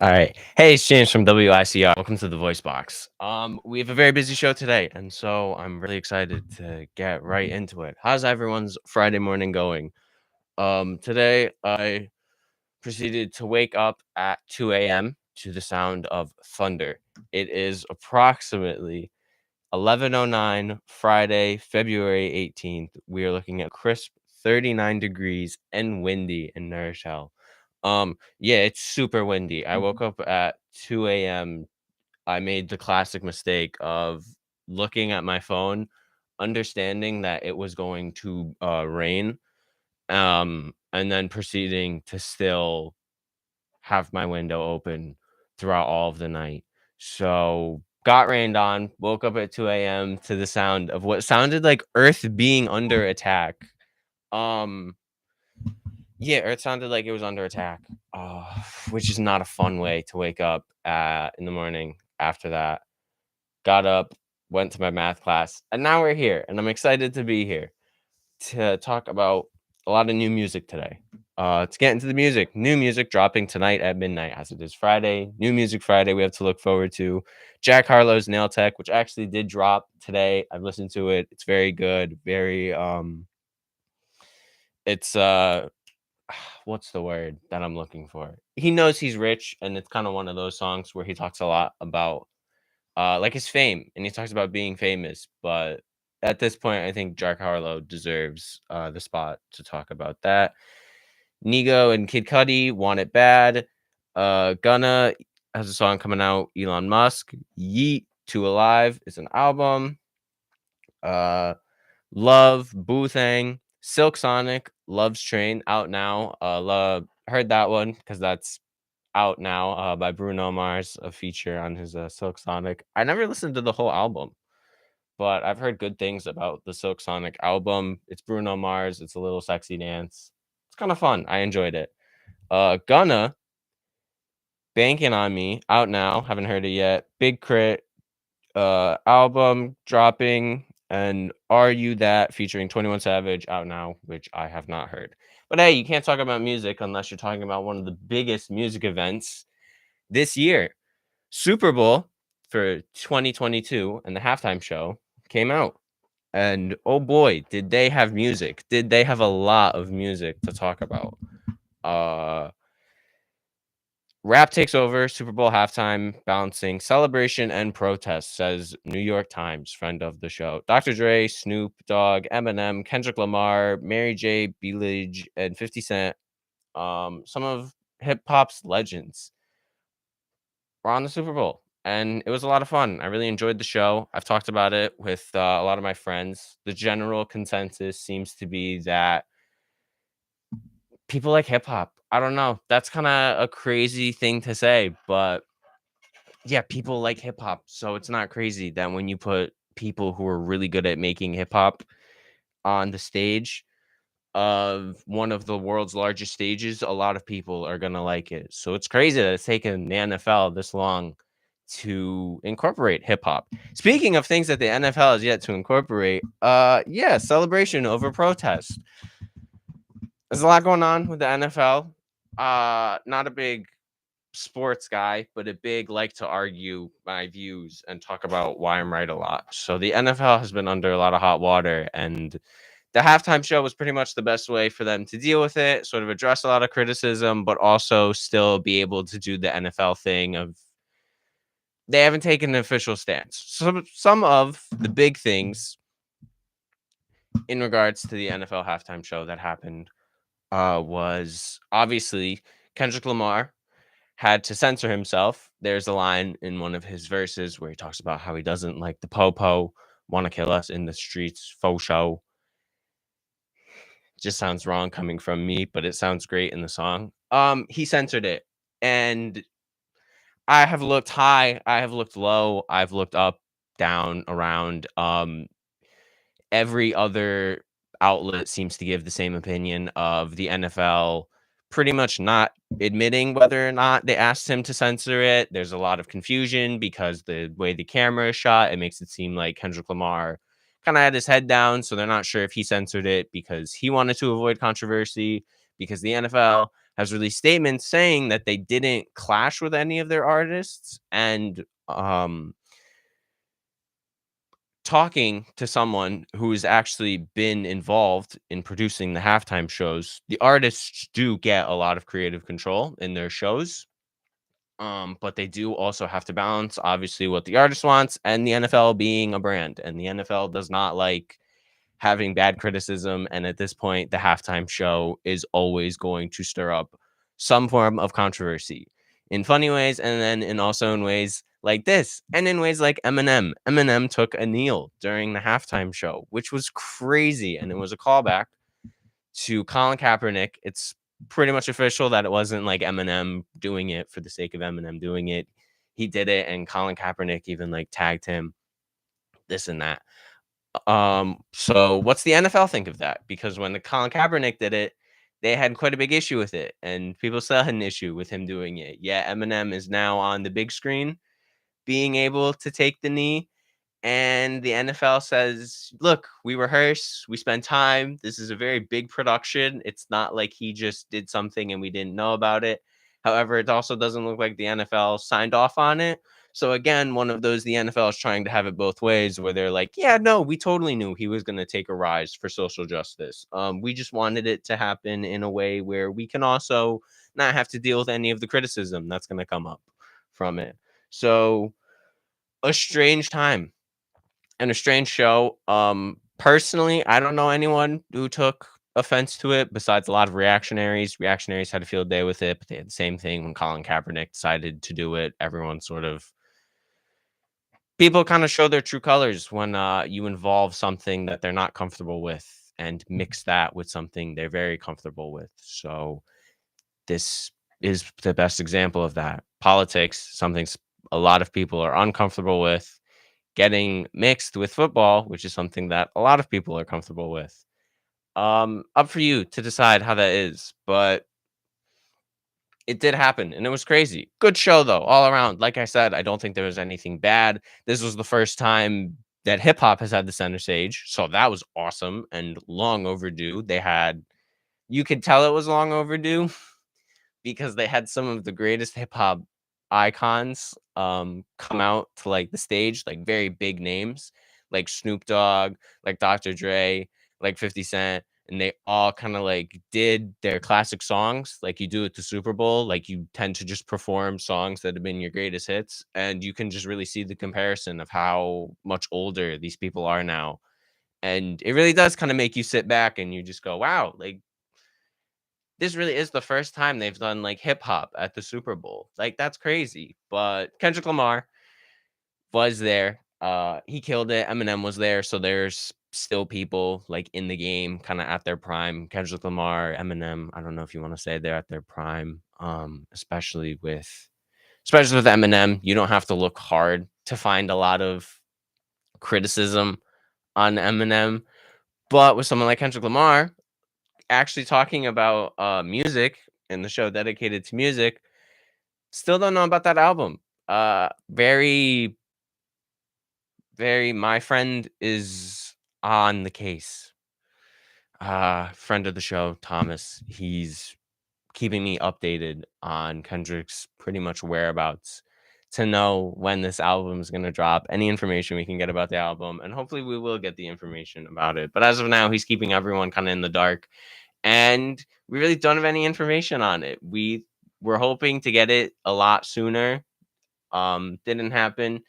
All right. Hey, it's James from WICR. Welcome to the Voice Box. We have a very busy show today, and so I'm really excited to get right into it. How's everyone's Friday morning going? Today I proceeded to wake up at 2 a.m. to the sound of thunder. It is approximately 11:09 Friday, February 18th. We are looking at crisp 39 degrees and windy in Nourish Hell. Yeah, it's super windy. I woke up at 2 a.m. I made the classic mistake of looking at my phone, understanding that it was going to rain, and then proceeding to still have my window open throughout all of the night. So got rained on, woke up at 2 a.m. to the sound of what sounded like Earth being under attack. Um, yeah, Earth sounded like it was under attack, which is not a fun way to wake up in the morning after that. Got up, went to my math class, and now we're here, and I'm excited to be here to talk about a lot of new music today. Let's get into the music. New music dropping tonight at midnight, as it is Friday. New Music Friday, we have to look forward to. Jack Harlow's Nail Tech, which actually did drop today. I've listened to it. It's very good. Very it's what's the word that I'm looking for? He knows he's rich, and it's kind of one of those songs where he talks a lot about like his fame, and he talks about being famous. But at this point, I think Jack Harlow deserves the spot to talk about that. Nigo and Kid Cudi Want It Bad. Gunna has a song coming out. Elon Musk. Yeet to Alive is an album. Love, Boothang, Silk Sonic, Love's Train out now. Heard that one because that's out now by Bruno Mars, a feature on his Silk Sonic. I never listened to the whole album, but I've heard good things about the Silk Sonic album. It's Bruno Mars. It's a little sexy dance. It's kind of fun. I enjoyed it. Gunna, Banking on Me, out now. Haven't heard it yet. Big Crit, album dropping, and Are You That featuring 21 Savage out now, which I have not heard. But hey, you can't talk about music unless you're talking about one of the biggest music events this year. Super Bowl for 2022 and the halftime show came out. And oh boy, did they have music. Did they have a lot of music to talk about. Rap takes over, Super Bowl halftime, balancing celebration and protest, says New York Times, friend of the show. Dr. Dre, Snoop Dogg, Eminem, Kendrick Lamar, Mary J. Blige, and 50 Cent, some of hip hop's legends, were on the Super Bowl. And it was a lot of fun. I really enjoyed the show. I've talked about it with a lot of my friends. The general consensus seems to be that people like hip hop. I don't know. That's kind of a crazy thing to say, but yeah, people like hip hop. So it's not crazy that when you put people who are really good at making hip hop on the stage of one of the world's largest stages, a lot of people are going to like it. So it's crazy that it's taken the NFL this long to incorporate hip hop. Speaking of things that the NFL has yet to incorporate, yeah, celebration over protest. There's a lot going on with the NFL. Not a big sports guy, but a big like to argue my views and talk about why I'm right a lot. So the NFL has been under a lot of hot water, and the halftime show was pretty much the best way for them to deal with it, sort of address a lot of criticism, but also still be able to do the NFL thing of they haven't taken an official stance. So some of the big things in regards to the NFL halftime show that happened was obviously Kendrick Lamar had to censor himself. There's a line in one of his verses where he talks about how he doesn't like the po-po, want to kill us in the streets, faux show. Just sounds wrong coming from me, but it sounds great in the song. He censored it. And I have looked high, I have looked low, I've looked up, down, around. Every other outlet seems to give the same opinion of the NFL pretty much not admitting whether or not they asked him to censor it. There's a lot of confusion because the way the camera is shot, it makes it seem like Kendrick Lamar kind of had his head down. So they're not sure if he censored it because he wanted to avoid controversy, because the NFL has released statements saying that they didn't clash with any of their artists, and talking to someone who's actually been involved in producing the halftime shows, the artists do get a lot of creative control in their shows. But they do also have to balance obviously what the artist wants and the NFL being a brand. And the NFL does not like having bad criticism. And at this point, the halftime show is always going to stir up some form of controversy in funny ways, and then in also in ways like this, and in ways like Eminem. Eminem took a kneel during the halftime show, which was crazy, and it was a callback to Colin Kaepernick. It's pretty much official that it wasn't like Eminem doing it for the sake of Eminem doing it. He did it, and Colin Kaepernick even like tagged him, this and that. So what's the NFL think of that? Because when the Colin Kaepernick did it, they had quite a big issue with it, and people still had an issue with him doing it. Yeah, Eminem is now on the big screen, being able to take the knee, and the NFL says, "Look, we rehearse, we spend time. This is a very big production. It's not like he just did something and we didn't know about it." However, it also doesn't look like the NFL signed off on it. So again, one of those, the NFL is trying to have it both ways, where they're like, "Yeah, no, we totally knew he was going to take a rise for social justice. We just wanted it to happen in a way where we can also not have to deal with any of the criticism that's going to come up from it." So a strange time and a strange show. Personally, I don't know anyone who took offense to it besides a lot of reactionaries. Reactionaries had a field day with it, but they had the same thing when Colin Kaepernick decided to do it. Everyone sort of, people kind of show their true colors when you involve something that they're not comfortable with and mix that with something they're very comfortable with. So this is the best example of that. Politics, a lot of people are uncomfortable with, getting mixed with football, which is something that a lot of people are comfortable with. Up for you to decide how that is, but it did happen and it was crazy. Good show though, all around. Like I said, I don't think there was anything bad. This was the first time that hip hop has had the center stage, so that was awesome and long overdue. You could tell it was long overdue because they had some of the greatest hip hop icons come out to like the stage, like very big names like Snoop Dogg, like Dr. Dre, like 50 Cent, and they all kind of like did their classic songs like you do at the Super Bowl. Like you tend to just perform songs that have been your greatest hits, and you can just really see the comparison of how much older these people are now. And it really does kind of make you sit back and you just go, wow, like this really is the first time they've done like hip hop at the Super Bowl. Like that's crazy. But Kendrick Lamar was there. He killed it. Eminem was there, so there's still people like in the game, kind of at their prime. Kendrick Lamar, Eminem. I don't know if you want to say they're at their prime. Especially with Eminem, you don't have to look hard to find a lot of criticism on Eminem. But with someone like Kendrick Lamar, actually talking about music in the show dedicated to music, still don't know about that album. Very, very, my friend is on the case. Friend of the show, Thomas, he's keeping me updated on Kendrick's pretty much whereabouts to know when this album is going to drop, any information we can get about the album, and hopefully we will get the information about it. But as of now, he's keeping everyone kind of in the dark, and we really don't have any information on it. We're hoping to get it a lot sooner. Didn't happen.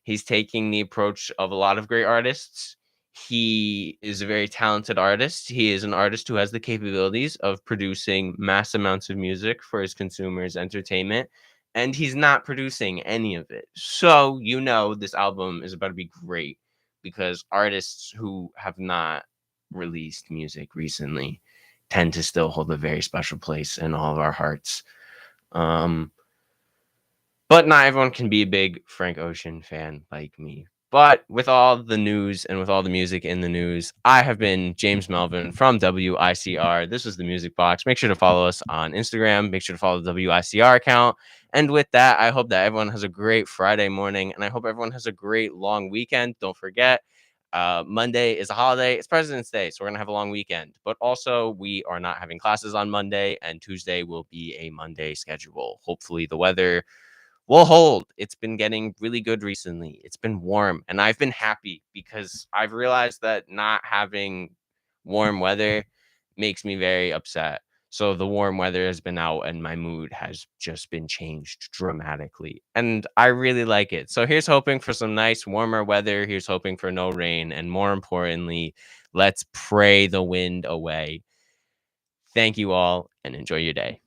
He's taking the approach of a lot of great artists. He is a very talented artist. He is an artist who has the capabilities of producing mass amounts of music for his consumers' entertainment, and he's not producing any of it. So, this album is about to be great because artists who have not released music recently tend to still hold a very special place in all of our hearts. But not everyone can be a big Frank Ocean fan like me. But with all the news and with all the music in the news, I have been James Melvin from WICR. This is the Music Box. Make sure to follow us on Instagram. Make sure to follow the WICR account. And with that, I hope that everyone has a great Friday morning. And I hope everyone has a great long weekend. Don't forget, Monday is a holiday. It's President's Day, so we're gonna have a long weekend. But also, we are not having classes on Monday, and Tuesday will be a Monday schedule. Hopefully, the weather will hold. It's been getting really good recently. It's been warm, and I've been happy because I've realized that not having warm weather makes me very upset. So the warm weather has been out and my mood has just been changed dramatically. And I really like it. So here's hoping for some nice warmer weather. Here's hoping for no rain. And more importantly, let's pray the wind away. Thank you all and enjoy your day.